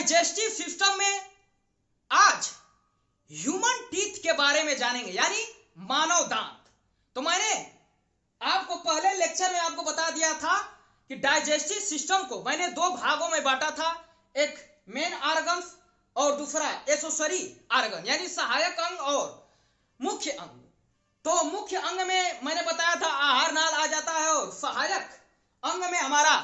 Digestive system में आज human teeth के बारे में जानेंगे, यानी मानव दांत। तो मैंने आपको पहले लेक्चर में आपको बता दिया था कि डाइजेस्टिव सिस्टम को मैंने दो भागों में बांटा था, एक मेन ऑर्गन्स और दूसरा एसेसरी ऑर्गन, यानी सहायक अंग और मुख्य अंग। तो मुख्य अंग में मैंने बताया था आहार नाल आ जाता है, और सहायक अंग में हमारा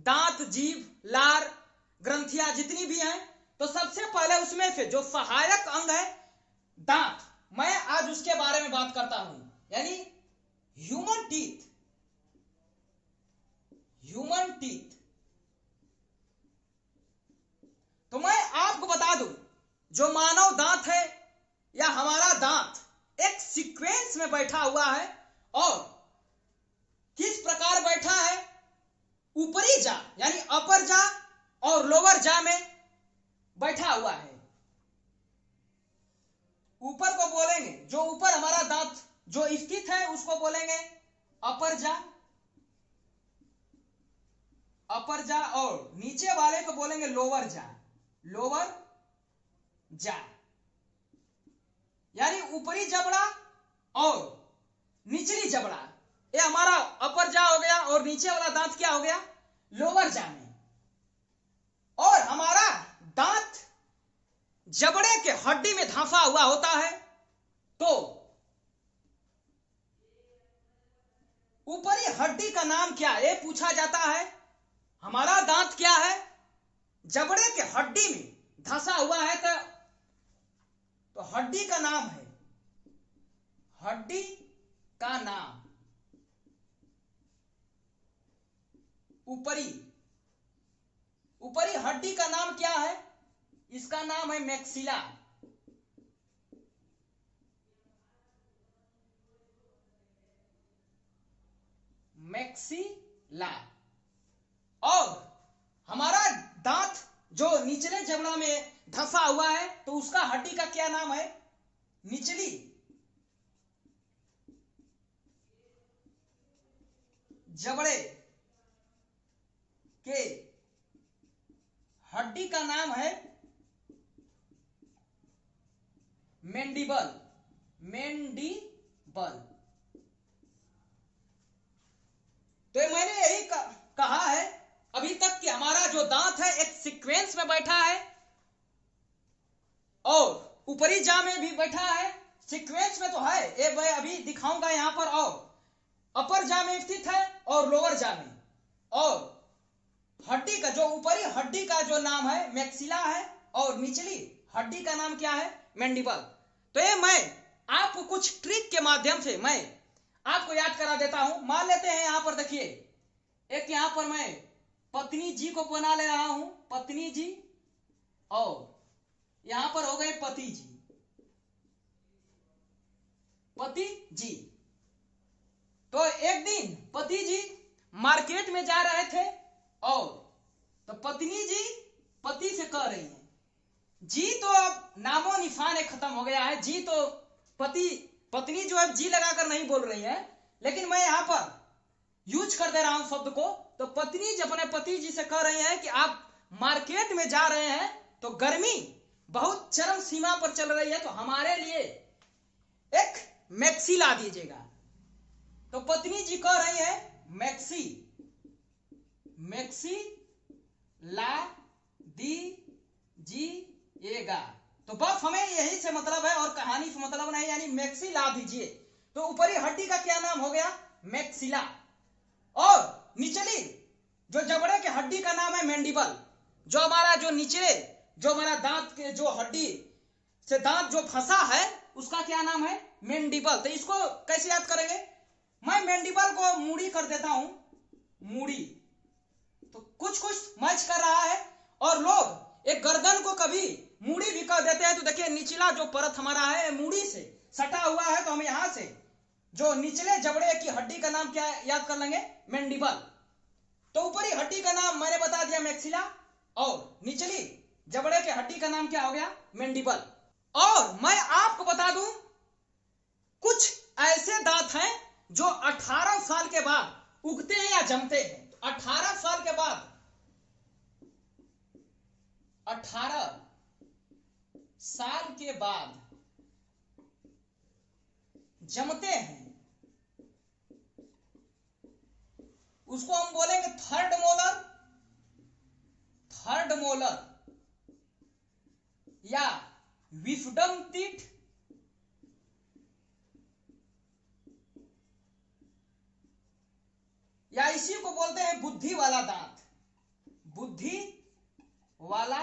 दांत, जीभ, लार, ग्रंथियां जितनी भी हैं। तो सबसे पहले उसमें से जो सहायक अंग है दांत, मैं आज उसके बारे में बात करता हूं, यानी ह्यूमन टीथ। ह्यूमन टीथ तो मैं आपको बता दूं, जो मानव दांत है या हमारा दांत एक सीक्वेंस में बैठा हुआ है। और किस प्रकार बैठा है? ऊपरी जा यानी अपर जा और लोअर जा में बैठा हुआ है। ऊपर को बोलेंगे, जो ऊपर हमारा दांत जो स्थित है उसको बोलेंगे अपर जा, अपर जा, और नीचे वाले को बोलेंगे लोअर जा, लोअर जा। यानी ऊपरी जबड़ा और निचली जबड़ा, ये हमारा अपर जा हो गया, और नीचे वाला दांत क्या हो गया? लोअर जा में। और हमारा दांत जबड़े के हड्डी में धंसा हुआ होता है। तो ऊपरी हड्डी का नाम क्या है, ये पूछा जाता है। हमारा दांत क्या है? जबड़े के हड्डी में धंसा हुआ है। तो हड्डी का नाम है, हड्डी का नाम ऊपरी हड्डी का नाम क्या है? इसका नाम है मैक्सिला। मैक्सिला। और हमारा दांत जो निचले जबड़ा में धंसा हुआ है, तो उसका हड्डी का क्या नाम है? निचली जबड़े के हड्डी का नाम है मैंडिबल। मैंडिबल। तो मैंने यही कहा है अभी तक कि हमारा जो दांत है एक सीक्वेंस में बैठा है, और ऊपरी जा में भी बैठा है। सीक्वेंस में तो है, ये मैं अभी दिखाऊंगा यहां पर। और अपर जा में स्थित है और लोअर जा में। और हड्डी का जो ऊपरी हड्डी का जो नाम है मैक्सिला है, और निचली हड्डी का नाम क्या है? मैंडिबल। तो ये मैं आपको कुछ ट्रिक के माध्यम से मैं आपको याद करा देता हूं। मान लेते हैं यहां पर देखिए, एक यहां पर मैं पत्नी जी को बना ले रहा हूं, पत्नी जी, और यहां पर हो गए पति जी, पति जी। तो एक दिन पति जी मार्केट में जा रहे थे, और तो पत्नी जी पति से कह रही है, जी तो अब नामो निशान खत्म हो गया है, जी तो पत्नी जो है जी लगाकर नहीं बोल रही है, लेकिन मैं यहां पर यूज कर दे रहा हूं शब्द को। तो पत्नी जब अपने पति जी से कह रही है कि आप मार्केट में जा रहे हैं, तो गर्मी बहुत चरम सीमा पर चल रही है, तो हमारे लिए एक मैक्सी ला दीजिएगा। तो पत्नी जी कह रही है मैक्सी ला दीजिएगा। तो बस हमें यही से मतलब है और कहानी से मतलब नहीं, यानी मैक्सी ला दीजिए। तो ऊपरी हड्डी का क्या नाम हो गया? मैक्सिला। और निचली जो जबड़े के हड्डी का नाम है मैंडिबल। जो हमारा जो निचले जो हमारा दांत के जो हड्डी से दांत जो फंसा है उसका क्या नाम है? मैंडिबल। तो इसको कैसे याद करेंगे? मैं मैंडिबल को मूड़ी कर देता हूं, मूड़ी। तो कुछ मैच कर रहा है। और लोग एक गर्दन को कभी मूड़ी भी कर देते हैं। तो देखिए निचला जो परत हमारा है मूड़ी से सटा हुआ है, तो हम यहां से जो निचले जबड़े की हड्डी का नाम क्या याद कर लेंगे? मैंडिबल। तो ऊपरी हड्डी का नाम मैंने बता दिया मैक्सिला, और निचली जबड़े के हड्डी का नाम क्या हो गया? मैंडिबल। और मैं आपको बता दूं, कुछ ऐसे दांत हैं जो 18 साल के बाद उगते हैं या जमते हैं। तो 18 साल के बाद 18 साल के बाद जमते हैं, उसको हम बोलेंगे थर्ड मोलर या विस्डम टीथ या इसी को बोलते हैं बुद्धि वाला दांत, बुद्धि वाला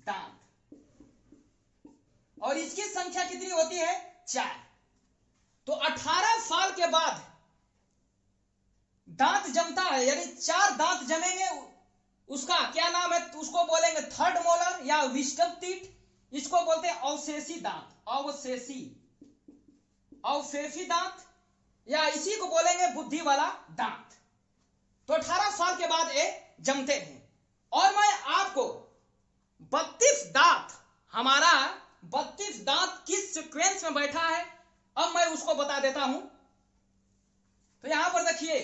दांत। और इसकी संख्या कितनी होती है? 4। तो 18 साल के बाद दांत जमता है, यानी 4 दांत जमेंगे, उसका क्या नाम है? उसको बोलेंगे थर्ड मोलर या विस्डम टीथ। इसको बोलते हैं अवशेषी दांत, अवशेषी दांत या इसी को बोलेंगे बुद्धि वाला दांत। तो 18 साल के बाद ये जमते हैं। और मैं आपको 32 दांत, हमारा 32 दांत किस सीक्वेंस में बैठा है अब मैं उसको बता देता हूं। तो यहां पर देखिए,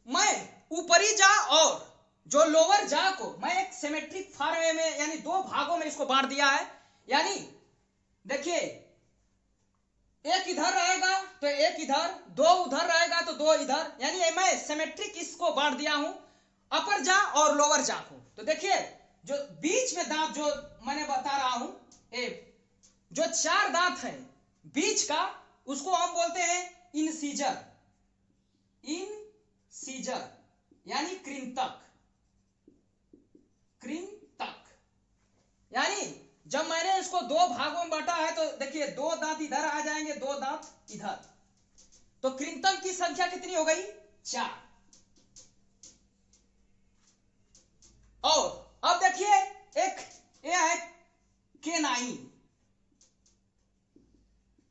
मैं ऊपरी जा और जो लोअर जा को मैं एक सिमेट्रिक फॉर्म में यानी 2 भागों में इसको बांट दिया है। यानी देखिए, एक इधर रहेगा तो एक इधर, 2 उधर रहेगा तो 2 इधर, यानी मैं सिमेट्रिक इसको बांट दिया हूं अपर जा और लोअर जा को। तो देखिए, जो बीच में दांत जो मैंने बता रहा हूं, जो 4 दांत है बीच का, उसको हम बोलते हैं इंसीजर यानी कृंतक। यानी जब मैंने इसको 2 भागों में बांटा है तो देखिए 2 दांत इधर आ जाएंगे, 2 दांत इधर, तो कृंतक की संख्या कितनी हो गई? 4। और अब देखिए, एक ये है केनाइन,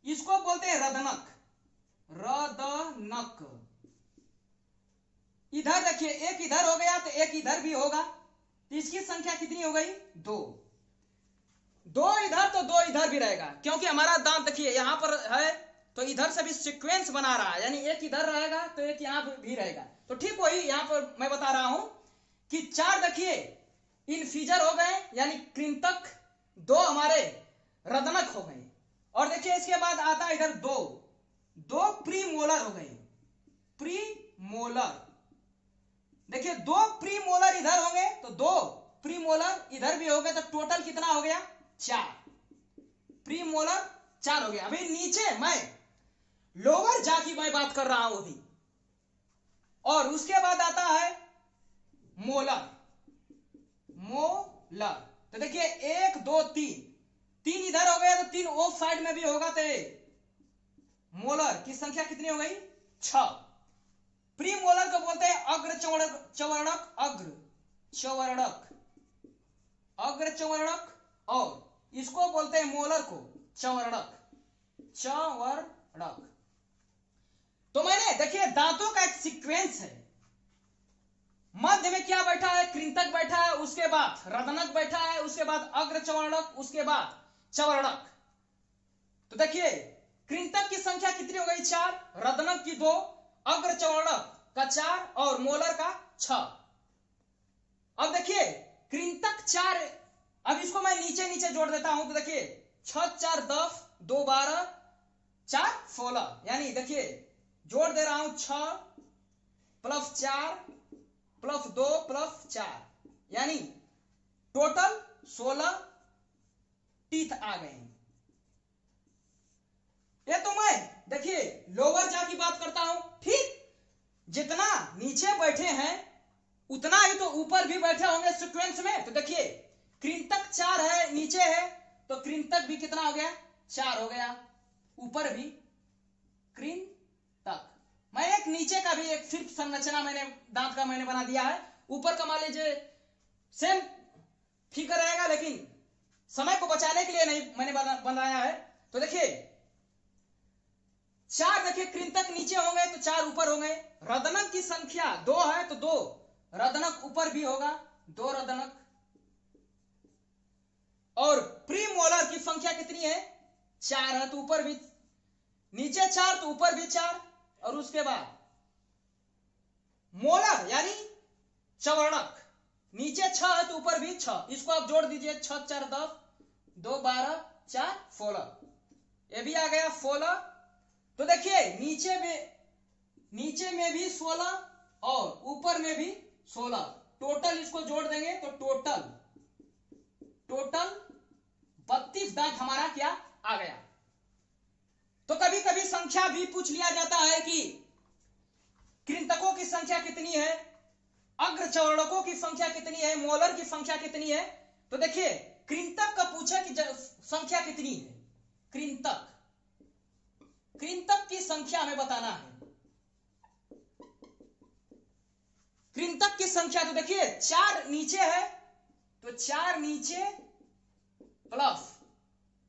इसको बोलते हैं रदनक। इधर देखिए, एक इधर हो गया तो एक इधर भी होगा, तो इसकी संख्या कितनी हो गई? 2 इधर तो 2 इधर भी रहेगा, क्योंकि हमारा दांत देखिए यहां पर है तो इधर से भी सीक्वेंस बना रहा है, यानी एक इधर रहेगा तो एक यहां पर भी रहेगा। तो ठीक वही यहां पर मैं बता रहा हूं कि 4 देखिए इनफीजर हो गए यानी कृंतक, 2 हमारे रदनक हो गए। और देखिए इसके बाद आता है इधर 2 प्रीमोलर हो गए, प्रीमोलर। देखिए 2 प्रीमोलर इधर होंगे तो 2 प्रीमोलर इधर भी हो गए, तो टोटल कितना हो गया? 4 प्रीमोलर 4 हो गया। अभी नीचे मैं लोअर जा की मैं बात कर रहा हूं अभी, और उसके बाद आता है मोलर। तो देखिए 1 2 3 इधर हो गया तो 3 ऑफ साइड में भी होगा, तो मोलर की संख्या कितनी हो गई? 6। प्रीमोलर को बोलते हैं अग्र चवर्णक, और इसको बोलते हैं मोलर को चवर्णक। तो मैंने देखिए दांतों का एक सीक्वेंस है, मध्य में क्या बैठा है? कृंतक बैठा है, उसके बाद रदनक बैठा है, उसके बाद अग्र चवर्णक, उसके बाद चवर्णक। तो देखिए कृंतक की संख्या कितनी हो गई? 4, रदनक की 2, अग्र चवर्णक का 4 और मोलर का 6। अब देखिए कृंतक 4, अब इसको मैं नीचे जोड़ देता हूं, तो देखिए 6 4 10, 2 12, 4 16, यानी देखिए जोड़ दे रहा हूं 6 + 4 + 2 + 4, यानी टोटल 16 टीथ आ गए। ये तो मैं देखिए लोअर जा की बात करता हूं, ठीक जितना नीचे बैठे हैं उतना ही तो ऊपर भी बैठे होंगे सीक्वेंस में। तो देखिए कृंतक 4 है, नीचे है, तो कृंतक भी कितना हो गया? 4 हो गया, ऊपर भी कृंतक। मैं एक नीचे का भी एक फिर संरचना मैंने दांत का मैंने बना दिया है, ऊपर का मान लीजिए सेम फिगर रहेगा, लेकिन समय को बचाने के लिए नहीं मैंने बनाया है। तो देखिए 4 देखिए कृंतक नीचे होंगे तो 4 ऊपर होंगे, रदनक की संख्या 2 है तो 2 रदनक ऊपर भी होगा, 2 रदनक। और प्रीमोलर की संख्या कितनी है? 4 है, तो ऊपर भी नीचे 4 तो ऊपर भी 4, और उसके बाद चवर्णक, नीचे 6 है तो ऊपर भी 6, इसको आप जोड़ दीजिए, 6 4 10, 2 12 4 16, ये भी आ गया 16। तो देखिए नीचे में भी 16 और ऊपर में भी 16, टोटल इसको जोड़ देंगे तो टोटल 32 दांत हमारा क्या आ गया। तो कभी कभी संख्या भी पूछ लिया जाता है कि कृंतकों की संख्या कितनी है, अग्रचवर्णकों की संख्या कितनी है, मोलर की संख्या कितनी है। तो देखिए कृंतक का पूछा कि संख्या कितनी है, कृंतक की संख्या हमें बताना है। कृंतक की संख्या तो देखिए 4 नीचे है तो 4 नीचे प्लस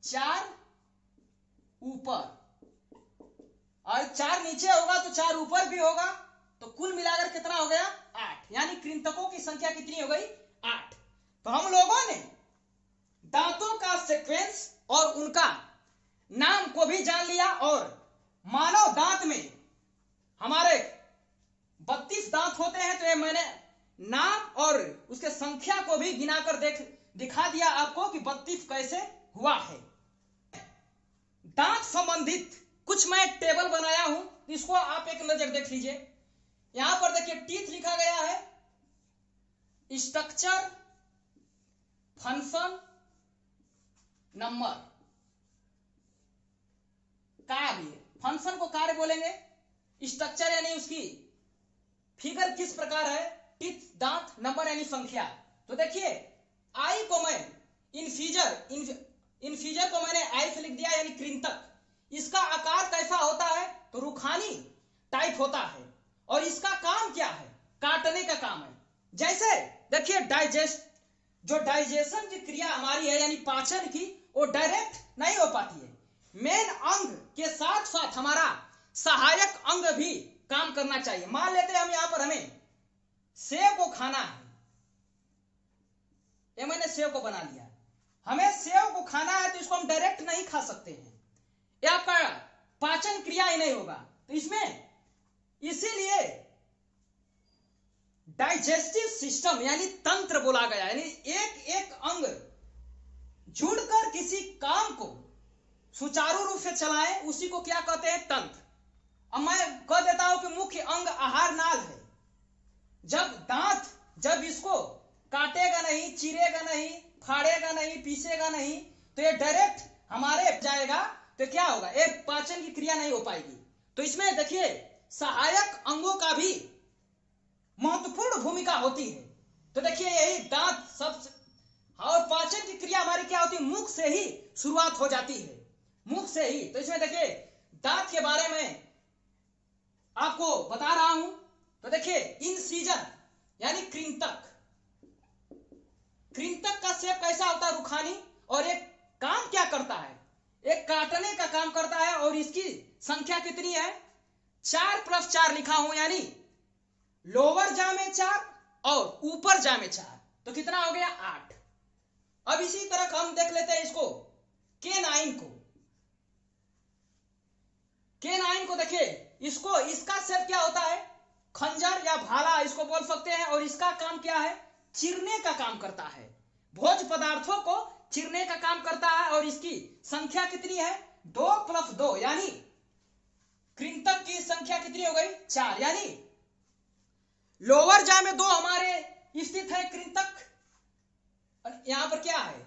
4 ऊपर, और 4 नीचे होगा तो 4 ऊपर भी होगा, तो कुल मिलाकर कितना हो गया 8, यानी कृंतकों की संख्या कितनी हो गई 8। तो हम लोगों ने दांतों का सीक्वेंस और उनका नाम को भी जान लिया, और मानव दांत में हमारे 32 दांत होते हैं, तो ये मैंने नाम और उसके संख्या को भी गिनाकर दिखा दिया आपको कि 32 कैसे हुआ है। दांत संबंधित कुछ मैं टेबल बनाया हूं, इसको आप एक नजर देख लीजिए। यहां पर देखिए टीथ लिखा गया है, स्ट्रक्चर, फंक्शन, नंबर, कार्य। फंक्शन को कार्य बोलेंगे, स्ट्रक्चर यानी उसकी फिगर किस प्रकार है, टीथ दांत, नंबर यानी संख्या। तो देखिए आई को मैं इनफीजर को मैंने आई से लिख दिया यानी कृंतक। इसका आकार कैसा होता है तो रुखानी टाइप होता है, और इसका काम क्या है, काटने का काम है। जैसे देखिए डाइजेशन की क्रिया हमारी है यानी पाचन की, वो डायरेक्ट नहीं हो पाती है, मेन अंग के साथ साथ हमारा सहायक अंग भी काम करना चाहिए। मान लेते हैं हम यहां पर हमें सेव को खाना है, ये मैंने सेव को बना लिया, हमें सेव को खाना है तो इसको हम डायरेक्ट नहीं खा सकते हैं, ये आपका पाचन क्रिया ही नहीं होगा। तो इसमें इसीलिए डाइजेस्टिव सिस्टम यानी तंत्र बोला गया, यानी एक एक अंग जुड़कर किसी काम को सुचारू रूप से चलाएं, उसी को क्या कहते हैं, तंत्र। अब मैं कह देता हूं कि मुख्य अंग आहार नाल है। जब इसको काटेगा नहीं, चीरेगा नहीं, फाड़ेगा नहीं, पीसेगा नहीं, तो ये डायरेक्ट हमारे जाएगा, तो क्या होगा, एक पाचन की क्रिया नहीं हो पाएगी। तो इसमें देखिए सहायक अंगों का भी महत्वपूर्ण भूमिका होती है। तो देखिए यही दांत सब, और पाचन की क्रिया हमारी क्या होती है, मुख से ही शुरुआत हो जाती है, मुख से ही। तो इसमें देखिए दांत के बारे में आपको बता रहा हूं। तो देखिए इंसिजन यानी कृंतक का शेप कैसा होता है, रुखानी, और एक काम क्या करता है, एक काटने का काम करता है, और इसकी संख्या कितनी है 4 + 4 लिखा हूं, यानी लोअर जा में 4 और ऊपर जा में 4, तो कितना हो गया 8। अब इसी तरह हम देख लेते हैं इसको केनाइन को देखिए, इसका शेप क्या होता है, खंजर या भाला इसको बोल सकते हैं, और इसका काम क्या है, चीरने का काम करता है, भोज्य पदार्थों को चीरने का काम करता है, और इसकी संख्या कितनी है 2 + 2, यानी कृंतक की संख्या कितनी हो गई 4, यानी लोअर जा में 2 हमारे स्थित है कृंतक। यहां पर क्या है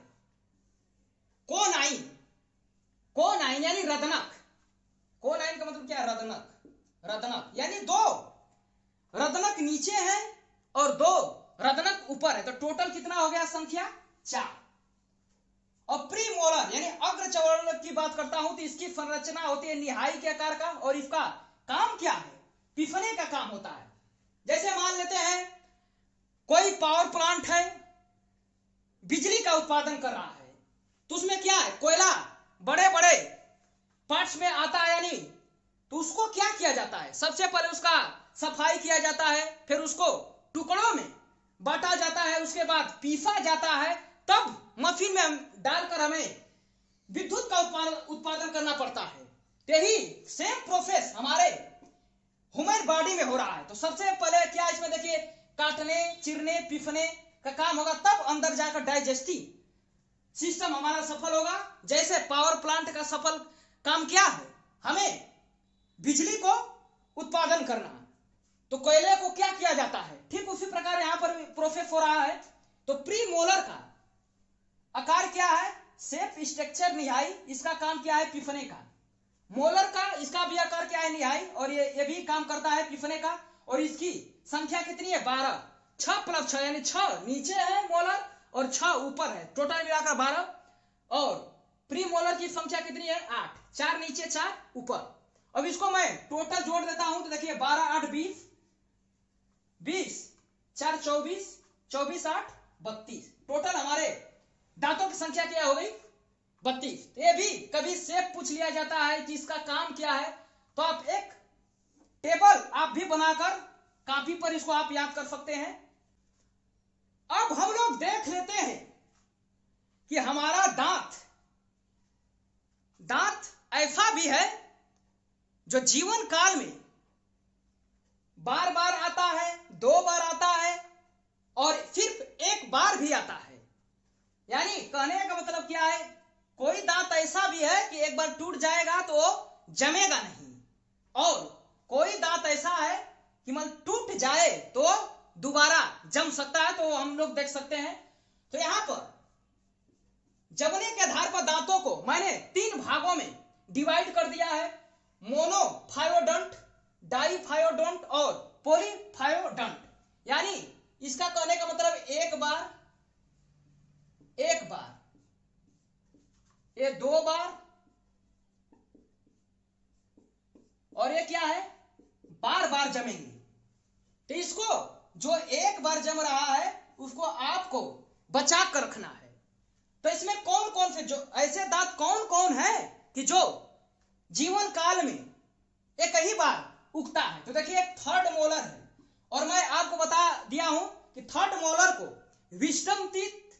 कोनाइन यानी रदनक। कोनाइन का मतलब क्या है, रदनक यानी 2 रदनक नीचे है और 2 रदनक ऊपर है, तो टोटल कितना हो गया संख्या 4। और प्रीमोलर यानी अग्रचवर्णक की बात करता हूं तो इसकी संरचना होती है निहाई के आकार का, और इसका काम क्या है, पिसने का काम होता है। जैसे मान लेते हैं कोई पावर प्लांट है, बिजली का उत्पादन कर रहा है, तो उसमें क्या है, कोयला बड़े बड़े पार्ट्स में आता है, यानी तो उसको क्या किया जाता है, सबसे पहले उसका सफाई किया जाता है, फिर उसको टुकड़ों में बांटा जाता है, उसके बाद पीसा जाता है, तब मशीन में डालकर हमें विद्युत का उत्पादन करना पड़ता है। यही सेम प्रोसेस हमारे ह्यूमन बॉडी में हो रहा है। तो सबसे पहले क्या इसमें देखिए काटने, चिरने, पीसने का काम होगा, तब अंदर जाकर डाइजेस्टिव सिस्टम हमारा सफल होगा। जैसे पावर प्लांट का सफल काम क्या है, हमें बिजली को उत्पादन करना, तो कोयले को क्या किया जाता है, ठीक उसी प्रकार यहां पर प्रोसेस हो रहा है। तो प्री मोलर का आकार क्या है, शेप, स्ट्रक्चर, निहाई, इसका काम क्या है पीसने का। मोलर का इसका भी आकार क्या है, निहाई, और ये भी काम करता है पीसने का। और इसकी संख्या कितनी है, 12, 6 + 6 यानी 6 नीचे है मोलर और 6 ऊपर है, टोटल मिलाकर 12। और प्री मोलर की संख्या कितनी है, 8, 4 नीचे 4 ऊपर। अब इसको मैं टोटल जोड़ देता हूं तो देखिए 12 8 20, 20 4 24, 24 8 32, टोटल हमारे दांतों की संख्या क्या हो गई, 32। ये भी कभी शेप पूछ लिया जाता है कि इसका काम क्या है, तो आप एक टेबल आप भी बनाकर कॉपी पर इसको आप याद कर सकते हैं। अब हम लोग देख लेते हैं कि हमारा दांत ऐसा भी है जो जीवन काल में बार बार आता है, 2 बार आता है और सिर्फ 1 बार भी आता है। यानी कहने का मतलब क्या है, कोई दांत ऐसा भी है कि एक बार टूट जाएगा तो जमेगा नहीं, और कोई दांत ऐसा है कि मतलब टूट जाए तो दोबारा जम सकता है, तो हम लोग देख सकते हैं। तो यहां पर जमने के आधार पर दांतों को मैंने 3 भागों में डिवाइड कर दिया है, मोनोफायोडंट, डाइफायोडंट और पॉलीफायोडंट। यानी इसका कहने का मतलब एक बार, ये 2 बार, और ये क्या है, बार बार जमेंगे। तो इसको जो एक बार जम रहा है उसको आपको बचा कर रखना है। तो इसमें कौन कौन से जो ऐसे दांत कौन कौन है कि जो जीवन काल में एक ही बार उगता है। तो देखिए एक थर्ड मोलर है, और मैं आपको बता दिया हूं कि थर्ड मोलर को विस्डम टीथ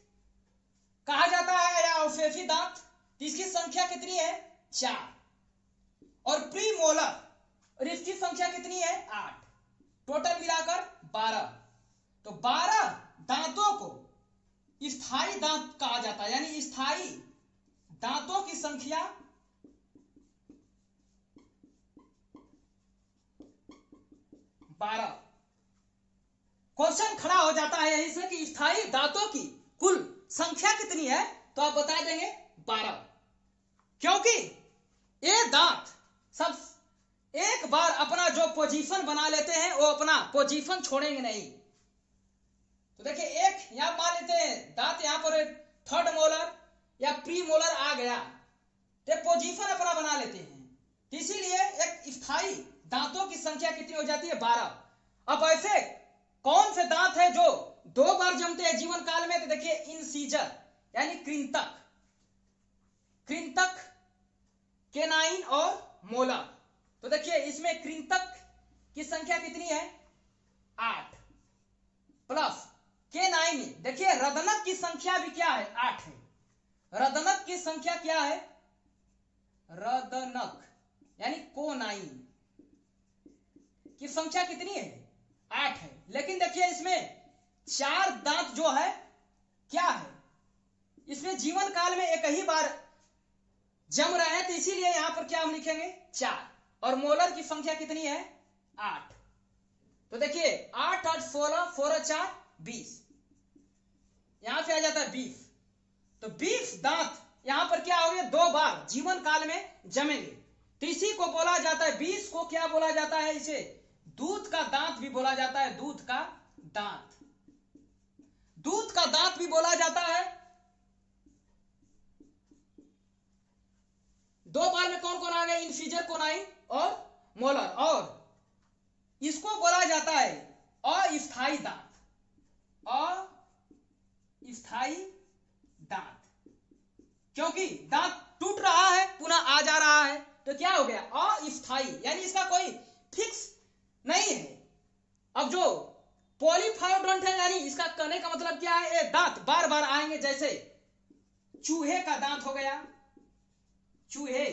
कहा जाता है या अवशेषी दांत। इसकी संख्या कितनी है, 4, और प्री मोलर और इसकी संख्या कितनी है, 8, टोटल मिलाकर 12। तो 12 दांतों को स्थायी दांत कहा जाता है, यानी स्थायी दांतों की संख्या 12। क्वेश्चन खड़ा हो जाता है यहीं से कि स्थायी दांतों की कुल संख्या कितनी है, तो आप बता देंगे 12, क्योंकि ये दांत सब एक बार अपना जो पोजीशन बना लेते हैं वो अपना पोजीशन छोड़ेंगे नहीं। तो देखिए एक यहां मान लेते हैं दांत यहां पर थर्ड मोलर या प्री मोलर आ गया, तो पोजीशन अपना बना लेते हैं। इसीलिए एक स्थायी दांतों की संख्या कितनी हो जाती है, 12। अब ऐसे कौन से दांत है जो 2 बार जमते हैं जीवन काल में, तो देखिए इंसीजर यानी कृंतक, केनाइन और मोलर। तो देखिए इसमें कृंतक की संख्या कितनी है, 8, प्लस केनाइन, देखिए रदनक की संख्या भी क्या है, 8 है। रदनक की संख्या क्या है, रदनक यानी कोनाइन की संख्या कितनी है, 8 है। लेकिन देखिए इसमें 4 दांत जो है क्या है, इसमें जीवन काल में एक ही बार जम रहे हैं, तो इसीलिए यहां पर क्या हम लिखेंगे, 4। और मोलर की संख्या कितनी है, 8। तो देखिए 8 8 16, 4 4 20, यहां पे आ जाता है 20। तो 20 दांत यहां पर क्या हो गया, 2 बार जीवन काल में जमेंगे। तो इसी को बोला जाता है, 20 को क्या बोला जाता है, इसे दूध का दांत भी बोला जाता है, दूध का दांत भी बोला जाता है। 2 बार में कौन कौन आ गया, इंसीजर, कोनाइन और मोलर। और इसको बोला जाता है अस्थायी दांत, क्योंकि दांत टूट रहा है पुनः आ जा रहा है, तो क्या हो गया, अस्थायी, यानी इसका कोई फिक्स नहीं है। अब जो पॉलीफायोडंट है, यानी इसका कहने का मतलब क्या है, ये दांत बार बार आएंगे। जैसे चूहे का दांत हो गया, चूहे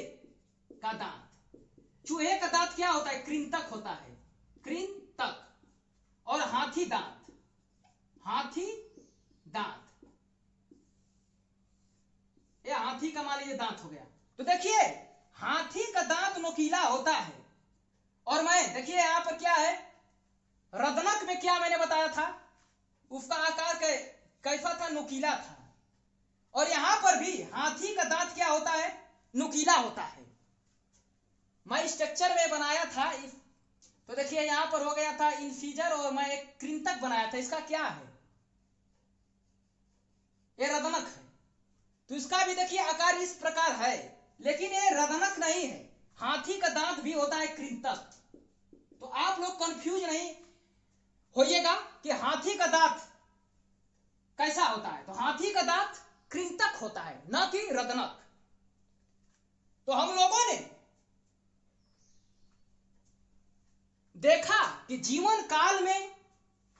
का दांत क्या होता है, कृंतक होता है, कृंतक। और हाथी दांत हाथी दांत, ये हाथी का मान लीजिए दांत हो गया। तो देखिए हाथी का दांत नुकीला होता है, और मैं देखिए यहां पर क्या है, रदनक में क्या मैंने बताया था, उसका आकार कैसा था, नुकीला था। और यहां पर भी हाथी का दांत क्या होता है, नुकीला होता है। मैं स्ट्रक्चर में बनाया था, तो देखिए यहां पर हो गया था इंसीजर, और मैं एक कृंतक बनाया था, इसका क्या है, ये रदनक है। तो इसका भी देखिए आकार इस प्रकार है, लेकिन ये रदनक नहीं है। हाथी का दांत भी होता है कृंतक। तो आप लोग कंफ्यूज नहीं होइएगा कि हाथी का दांत कैसा होता है। तो हाथी का दांत कृंतक होता है, न कि रदनक। तो हम लोगों ने देखा कि जीवन काल में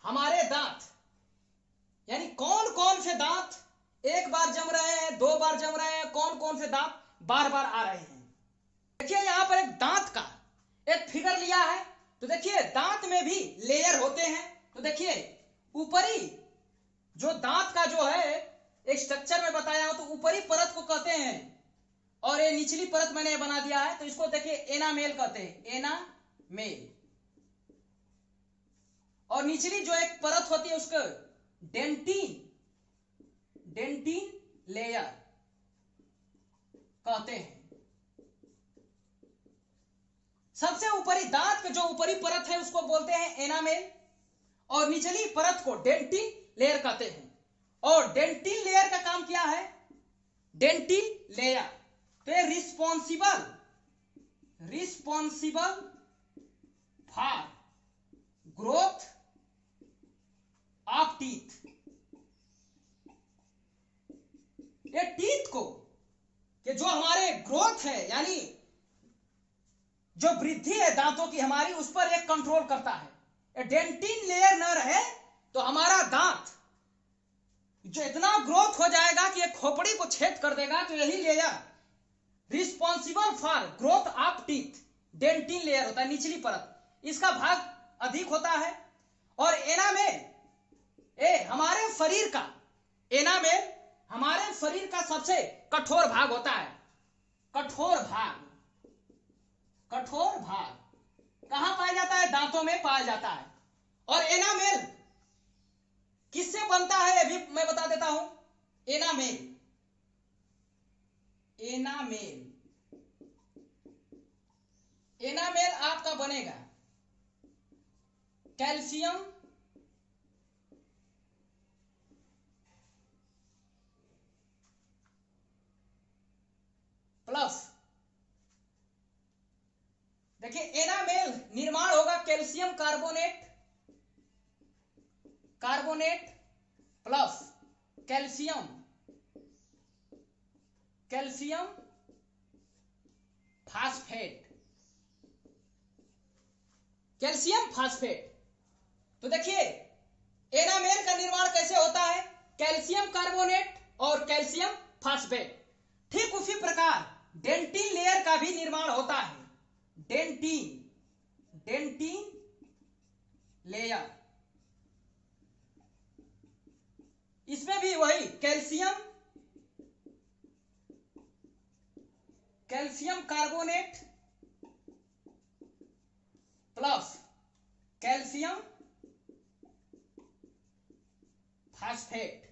हमारे दांत, यानी कौन कौन से दांत एक बार जम रहे हैं, 2 बार जम रहे हैं, कौन कौन से दांत बार बार आ रहे हैं। देखिए यहां पर एक दांत का एक फिगर लिया है। तो देखिए दांत में भी लेयर होते हैं। तो देखिए ऊपरी जो दांत का जो है एक स्ट्रक्चर में बताया हो, तो ऊपरी परत को कहते हैं, और ये निचली परत मैंने बना दिया है, तो इसको देखिए एनामेल कहते हैं, एनामेल। और निचली जो एक परत होती है उसको डेंटिन लेयर कहते हैं। सबसे ऊपरी दांत का जो ऊपरी परत है उसको बोलते हैं एनामेल, और निचली परत को डेंटिन लेयर कहते हैं। और डेंटिन लेयर का काम क्या है, डेंटिन लेयर तो ये responsible for growth of teeth. ये टीथ को कि जो हमारे ग्रोथ है, यानी जो वृद्धि है दांतों की हमारी, उस पर एक कंट्रोल करता है। डेंटिन लेयर न रहे तो हमारा दांत जो इतना ग्रोथ हो जाएगा कि एक खोपड़ी को छेद कर देगा। तो यही layer responsible for growth of teeth dentin layer होता है, निचली परत, इसका भाग अधिक होता है। और एनामेल हमारे शरीर का, एनामेल हमारे शरीर का सबसे कठोर भाग होता है। कठोर भाग कहां पाया जाता है, दांतों में पाया जाता है। और एनामेल किससे बनता है अभी मैं बता देता हूं। एनामेल आपका बनेगा कैल्शियम प्लस, देखिए एनामेल निर्माण होगा calcium carbonate plus calcium phosphate. तो देखिए एनामेल का निर्माण कैसे होता है, कैल्शियम कार्बोनेट और कैल्शियम फास्फेट। ठीक उसी प्रकार डेंटिन लेयर का भी निर्माण होता है, डेंटिन लेयर। इसमें भी वही calcium carbonate plus calcium phosphate.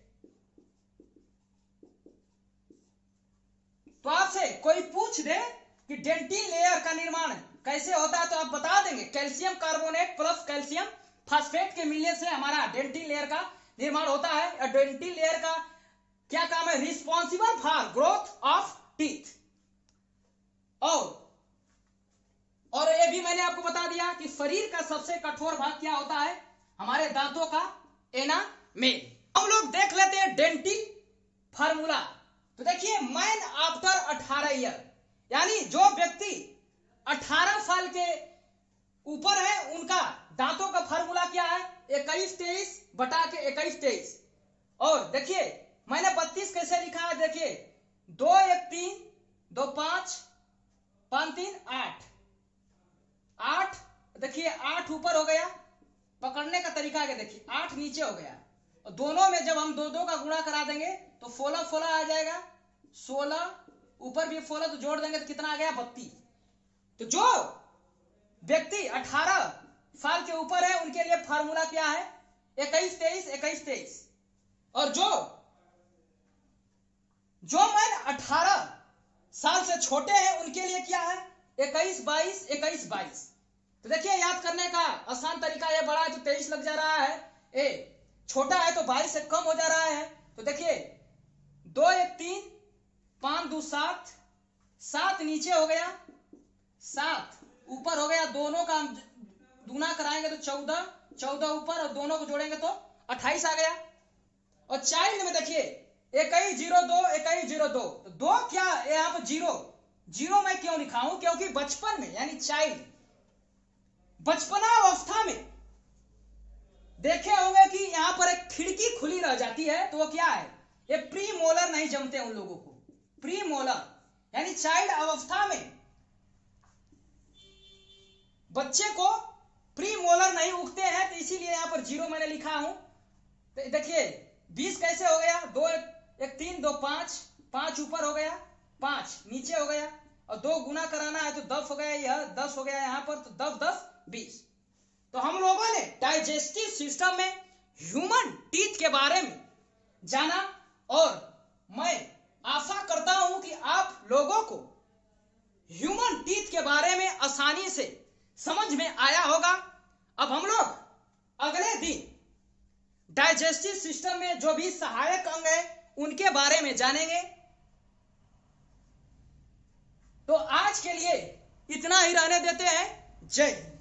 तो आपसे कोई पूछ दे कि डेंटिन लेयर का निर्माण कैसे होता है, तो आप बता देंगे calcium carbonate plus calcium phosphate के मिलने से हमारा डेंटिन लेयर का निर्माण होता है। डेंटिन लेयर का क्या काम है, responsible for growth of teeth. और ये भी मैंने आपको बता दिया कि शरीर का सबसे कठोर भाग क्या होता है, हमारे दांतों का एनामेल। हम लोग देख लेते हैं डेंटिन फार्मूला। तो देखिए मैन आफ्टर 18 ईयर, यानी जो व्यक्ति 18 साल के ऊपर है उनका दांतों का फार्मूला क्या है, 21-23 बटा के 21-23। और देखिए मैंने 32 कैसे लिखा है, देखिए 2-1-3 2-5 5-3 8, देखिए 8 ऊपर हो गया, पकड़ने का तरीका है, देखिए 8 नीचे हो गया, दोनों में जब हम 2 का गुणा करा देंगे तो 16 आ जाएगा, 16 ऊपर भी 16 तो जोड़ देंगे तो कितना आ गया 32। तो जो व्यक्ति 18 साल के ऊपर है उनके लिए फार्मूला क्या है 21 23 21 23, और जो मैं 18 साल से छोटे हैं उनके लिए क्या है 21 22 21 22। तो देखिए याद करने का आसान तरीका है, बड़ा है तो 23 लग जा रहा है, छोटा है तो 22 से कम हो जा रहा है। तो देखिए 2 1 3 5 2 7, 7 नीचे हो गया, 7 ऊपर हो गया, दोनों का हम गुना कराएंगे तो 14, 14 ऊपर और दोनों को जोड़ेंगे तो 28 आ गया। और चाइल्ड में देखिए 21 0 2 21 0 2, तो 2 क्या यहाँ पर 0 मैं क्यों लिखा हूं, क्योंकि बचपन में यानी चाइल्ड बचपना अवस्था में देखे होंगे कि यहां पर एक खिड़की खुली रह जाती है, तो वो क्या है ये प्री मोलर नहीं जमते उन लोगों को, प्री मोलर यानी चाइल्ड अवस्था में बच्चे को प्री मोलर नहीं उगते हैं, तो इसीलिए यहां पर 0 मैंने लिखा हूं। तो देखिए 20 कैसे हो गया 2 1 3 2 5, 5 ऊपर हो गया, 5 नीचे हो गया, और 2 गुना कराना है तो 10 हो गया, यह 10 हो गया यहां पर, तो 10 10 20। तो हम लोगों ने डाइजेस्टिव सिस्टम में ह्यूमन टीथ के बारे में जाना, और मैं आशा करता हूं कि आप लोगों को ह्यूमन टीथ के बारे में आसानी से समझ में आया होगा। अब हम लोग अगले दिन डाइजेस्टिव सिस्टम में जो भी सहायक अंग है उनके बारे में जानेंगे। तो आज के लिए इतना ही रहने देते हैं। जय हिंद।